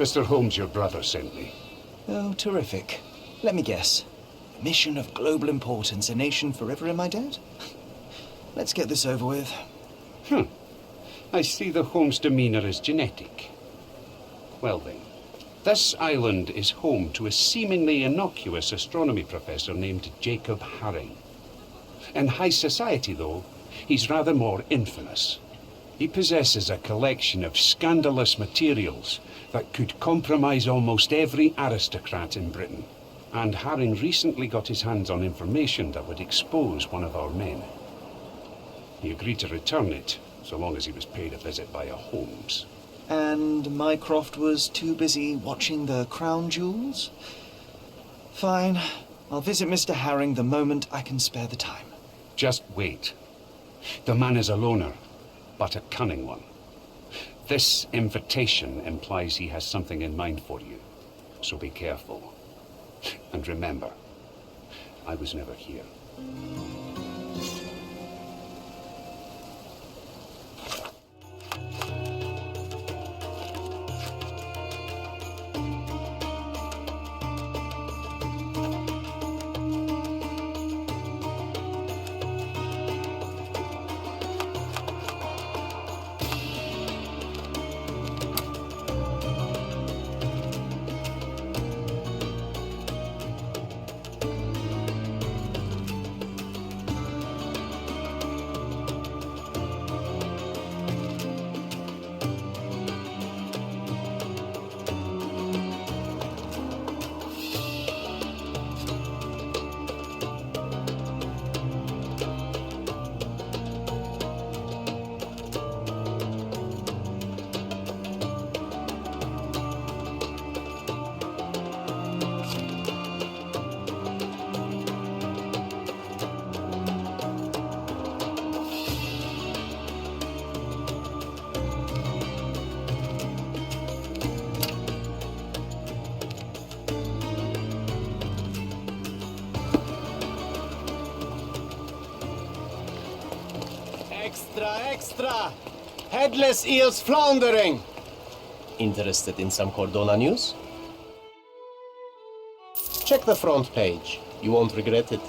Mr. Holmes, your brother, sent me. Oh, terrific. Let me guess. A mission of global importance, a nation forever in my debt? Let's get this over with. I see the Holmes demeanor is genetic. Well then, this island is home to a seemingly innocuous astronomy professor named Jacob Haring. In high society, though, he's rather more infamous. He possesses a collection of scandalous materials that could compromise almost every aristocrat in Britain. And Haring recently got his hands on information that would expose one of our men. He agreed to return it, so long as he was paid a visit by a Holmes. And Mycroft was too busy watching the crown jewels? Fine. I'll visit Mr. Haring the moment I can spare the time. Just wait. The man is a loner, but a cunning one. This invitation implies he has something in mind for you, so be careful. And remember, I was never here. Extra! Headless eels floundering! Interested in some Cordona news? Check the front page. You won't regret it.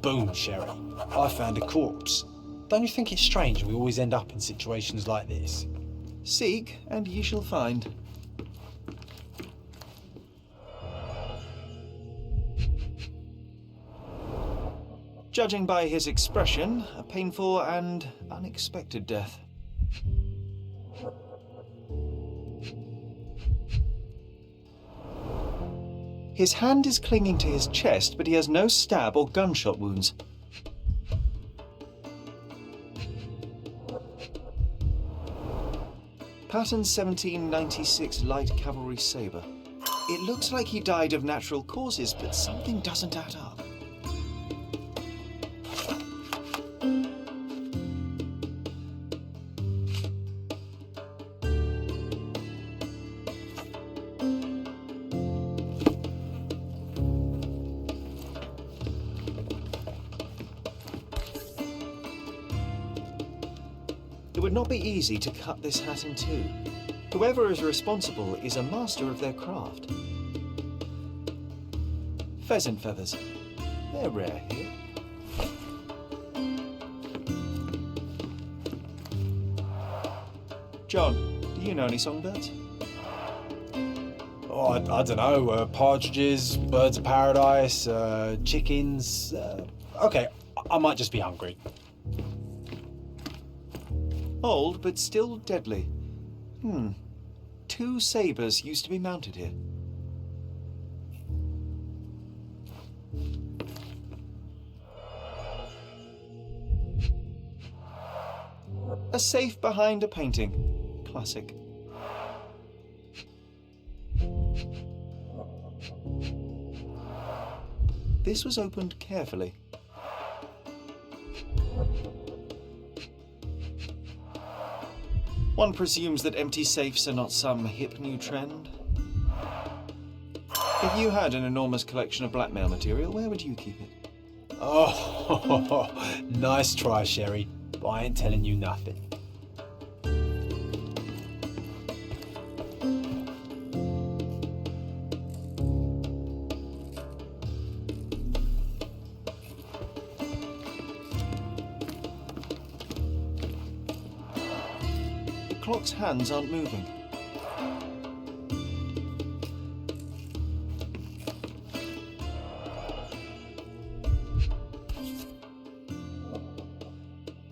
Boom, Sherry. I found a corpse. Don't you think it's strange we always end up in situations like this? Seek, and ye shall find. Judging by his expression, a painful and unexpected death. His hand is clinging to his chest, but he has no stab or gunshot wounds. Pattern 1796 light cavalry saber. It looks like he died of natural causes, but something doesn't add up. It would not be easy to cut this hat in two. Whoever is responsible is a master of their craft. Pheasant feathers. They're rare here. John, do you know any songbirds? Oh, I don't know. Partridges, birds of paradise, chickens. Okay, I might just be hungry. Old, but still deadly. 2 sabers used to be mounted here. A safe behind a painting. Classic. This was opened carefully. One presumes that empty safes are not some hip new trend. If you had an enormous collection of blackmail material, where would you keep it? Oh, nice try, Sherry. But I ain't telling you nothing. The clock's hands aren't moving.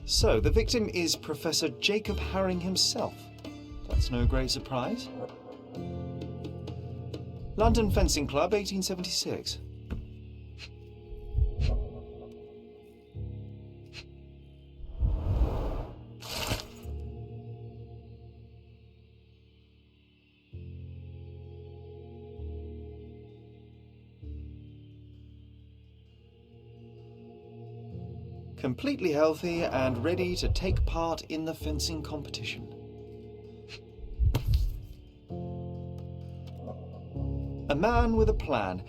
So, the victim is Professor Jacob Haring himself. That's no great surprise. London Fencing Club, 1876. Completely healthy and ready to take part in the fencing competition. A man with a plan.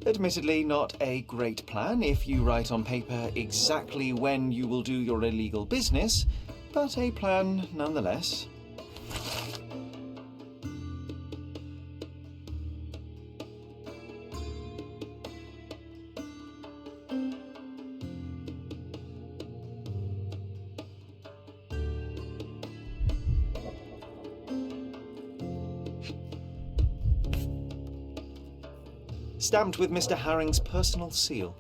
Admittedly, not a great plan if you write on paper exactly when you will do your illegal business, but a plan nonetheless. Stamped with Mr. Haring's personal seal.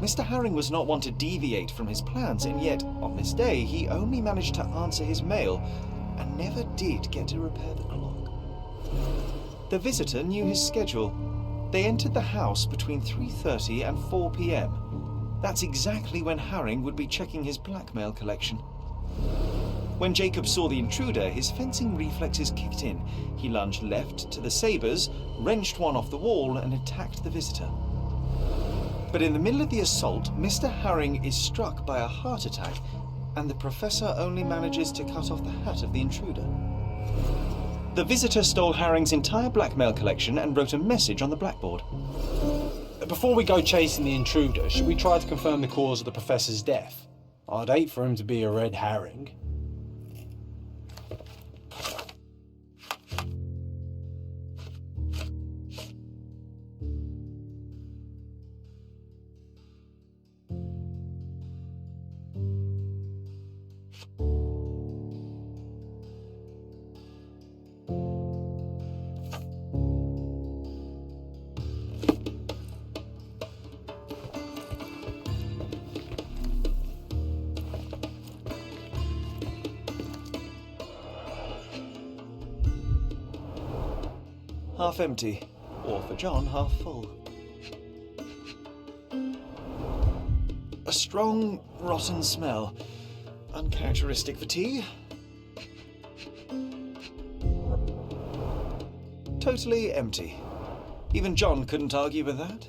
Mr. Herring was not one to deviate from his plans, and yet, on this day, he only managed to answer his mail and never did get to repair the clock. The visitor knew his schedule. They entered the house between 3:30 and 4 p.m. That's exactly when Herring would be checking his blackmail collection. When Jacob saw the intruder, his fencing reflexes kicked in. He lunged left to the sabres, wrenched one off the wall, and attacked the visitor. But in the middle of the assault, Mr. Herring is struck by a heart attack, and the professor only manages to cut off the hat of the intruder. The visitor stole Herring's entire blackmail collection and wrote a message on the blackboard. Before we go chasing the intruder, should we try to confirm the cause of the professor's death? I'd hate for him to be a red herring. Half empty, or for John, half full. A strong, rotten smell, uncharacteristic for tea. Totally empty. Even John couldn't argue with that.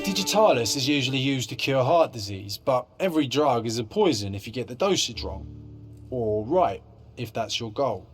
Digitalis is usually used to cure heart disease, but every drug is a poison if you get the dosage wrong. Or right, if that's your goal.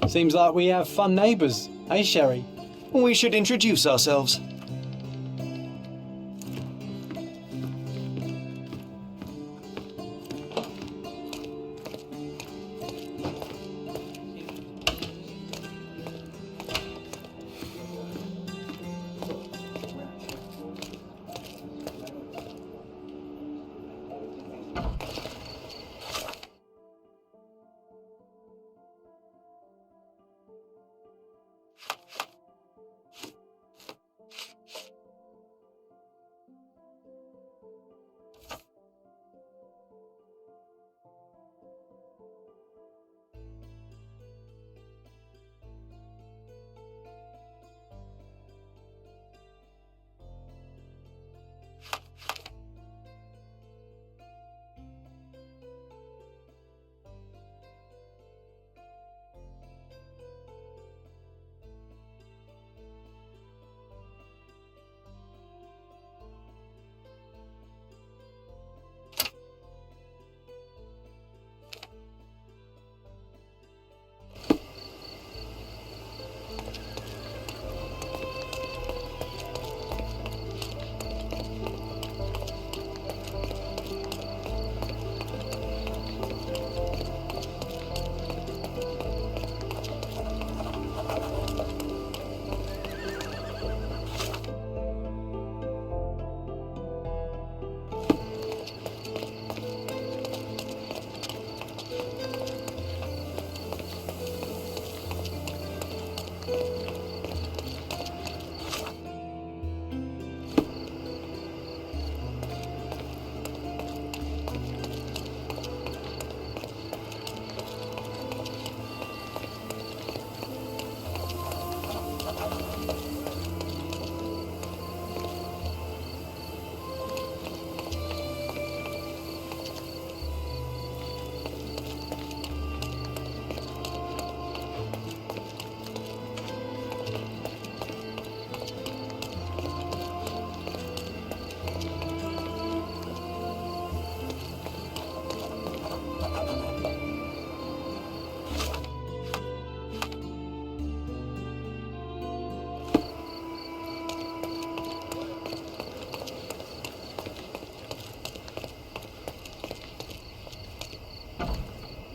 Seems like we have fun neighbours, eh, Sherry? We should introduce ourselves.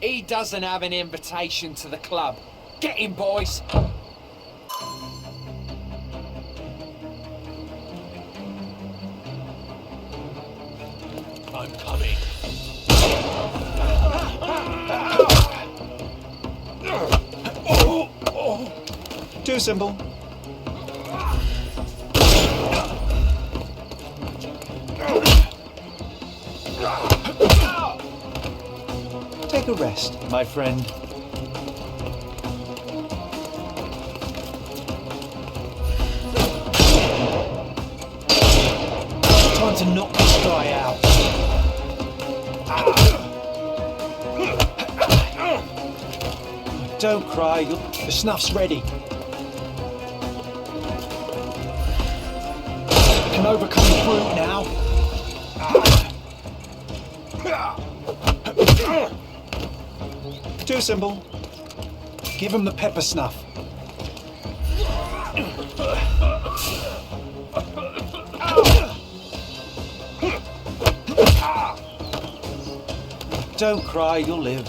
He doesn't have an invitation to the club. Get him, boys! I'm coming. Too simple. Take a rest, my friend. Time to knock this guy out. Don't cry, The snuff's ready. You can overcome the brute now. Too simple. Give him the pepper snuff. Don't cry, you'll live.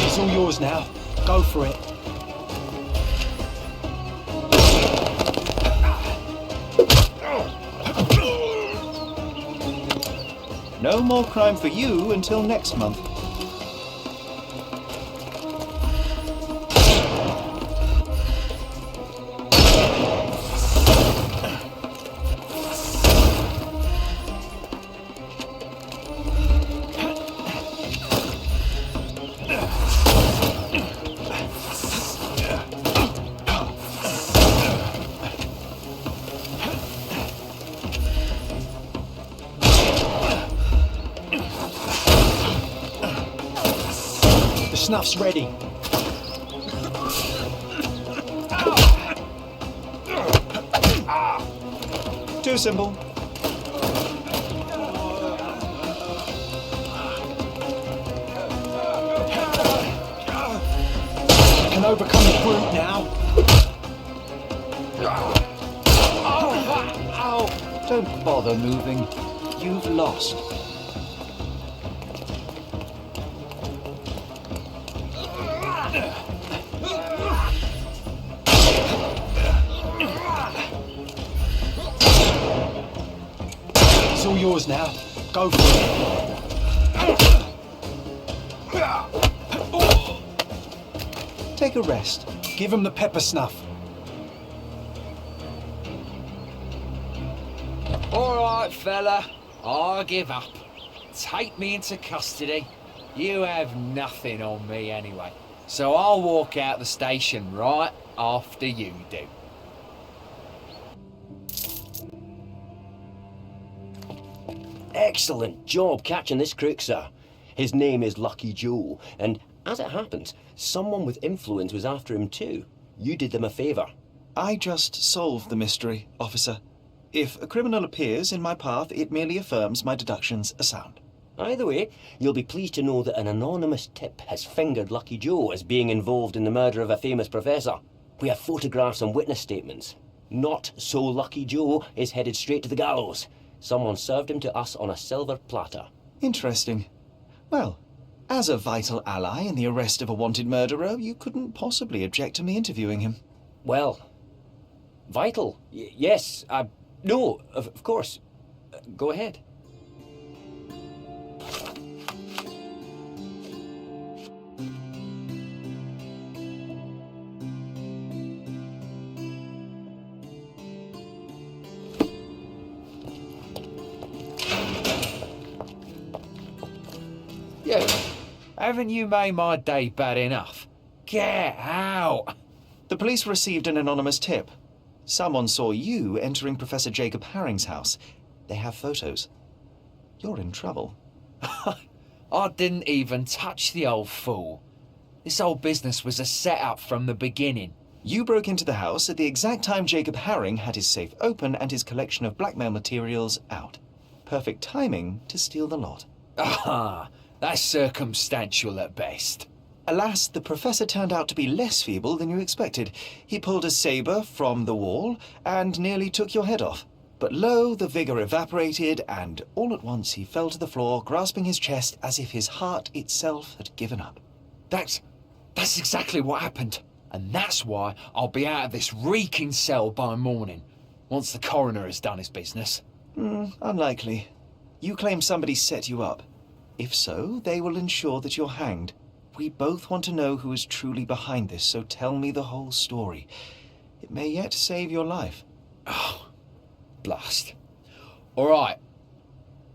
It's all yours now. Go for it. No more crime for you until next month. The snuff's ready. Too simple. overcome the brute now. Don't bother moving. You've lost. It's all yours now. Go for it. Take a rest. Give him the pepper snuff. All right, fella. I give up. Take me into custody. You have nothing on me anyway. So I'll walk out the station right after you do. Excellent job catching this crook, sir. His name is Lucky Joe, and as it happens, someone with influence was after him too. You did them a favour. I just solved the mystery, officer. If a criminal appears in my path, it merely affirms my deductions are sound. Either way, you'll be pleased to know that an anonymous tip has fingered Lucky Joe as being involved in the murder of a famous professor. We have photographs and witness statements. Not so Lucky Joe is headed straight to the gallows. Someone served him to us on a silver platter. Interesting. Well, as a vital ally in the arrest of a wanted murderer, you couldn't possibly object to me interviewing him. Well, vital? Yes. No, of course. Go ahead. You, haven't you made my day bad enough? Get out! The police received an anonymous tip. Someone saw you entering Professor Jacob Haring's house. They have photos. You're in trouble. I didn't even touch the old fool. This whole business was a setup from the beginning. You broke into the house at the exact time Jacob Haring had his safe open and his collection of blackmail materials out. Perfect timing to steal the lot. Ah, that's circumstantial at best. Alas, the professor turned out to be less feeble than you expected. He pulled a saber from the wall and nearly took your head off. But lo, the vigor evaporated, and all at once he fell to the floor, grasping his chest as if his heart itself had given up. That's exactly what happened. And that's why I'll be out of this reeking cell by morning, once the coroner has done his business. Unlikely. You claim somebody set you up. If so, they will ensure that you're hanged. We both want to know who is truly behind this, so tell me the whole story. It may yet save your life. Oh, blast. All right.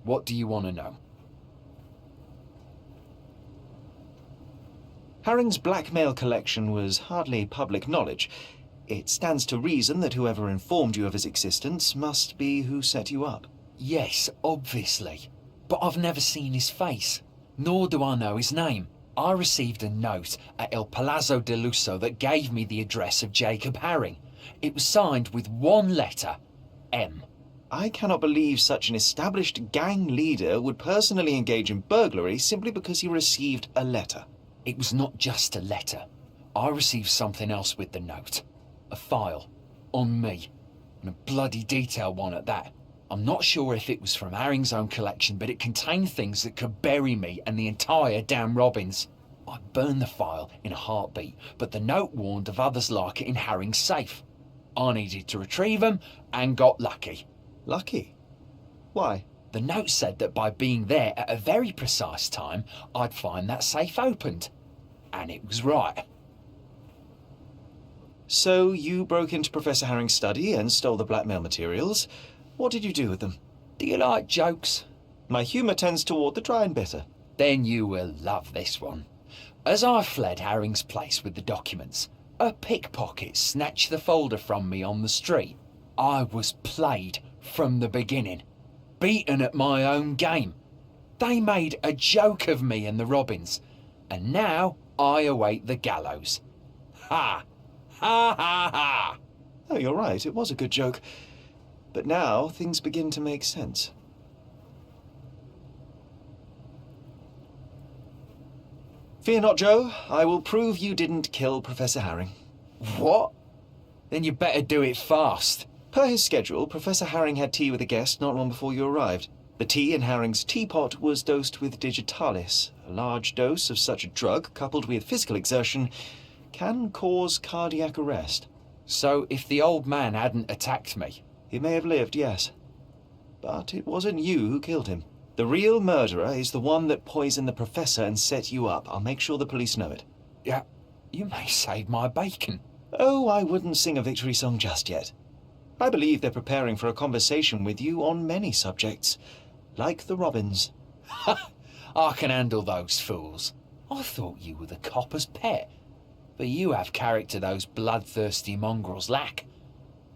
What do you want to know? Haring's blackmail collection was hardly public knowledge. It stands to reason that whoever informed you of his existence must be who set you up. Yes, obviously. But I've never seen his face, nor do I know his name. I received a note at El Palazzo de Lusso that gave me the address of Jacob Haring. It was signed with one letter, M. I cannot believe such an established gang leader would personally engage in burglary simply because he received a letter. It was not just a letter. I received something else with the note. A file. On me. And a bloody detailed one at that. I'm not sure if it was from Haring's own collection, but it contained things that could bury me and the entire damn Robbins. I burned the file in a heartbeat, but the note warned of others like it in Haring's safe. I needed to retrieve them and got lucky. Lucky? Why? The note said that by being there at a very precise time, I'd find that safe opened. And it was right. So you broke into Professor Haring's study and stole the blackmail materials. What did you do with them? Do you like jokes? My humour tends toward the dry and bitter. Then you will love this one. As I fled Haring's place with the documents, a pickpocket snatched the folder from me on the street. I was played from the beginning. Beaten at my own game. They made a joke of me and the Robbins. And now I await the gallows. Ha! Ha ha ha! Oh, you're right, it was a good joke. But now things begin to make sense. Fear not, Joe. I will prove you didn't kill Professor Herring. What? Then you better do it fast. Per his schedule, Professor Herring had tea with a guest not long before you arrived. The tea in Herring's teapot was dosed with digitalis. A large dose of such a drug, coupled with physical exertion, can cause cardiac arrest. So if the old man hadn't attacked me... He may have lived, yes. But it wasn't you who killed him. The real murderer is the one that poisoned the professor and set you up. I'll make sure the police know it. Yeah, you may save my bacon. Oh, I wouldn't sing a victory song just yet. I believe they're preparing for a conversation with you on many subjects, like the robins. I can handle those fools. I thought you were the copper's pet. But you have character those bloodthirsty mongrels lack.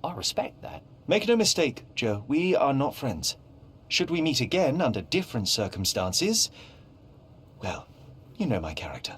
I respect that. Make no mistake, Joe, we are not friends. Should we meet again under different circumstances, well, you know my character.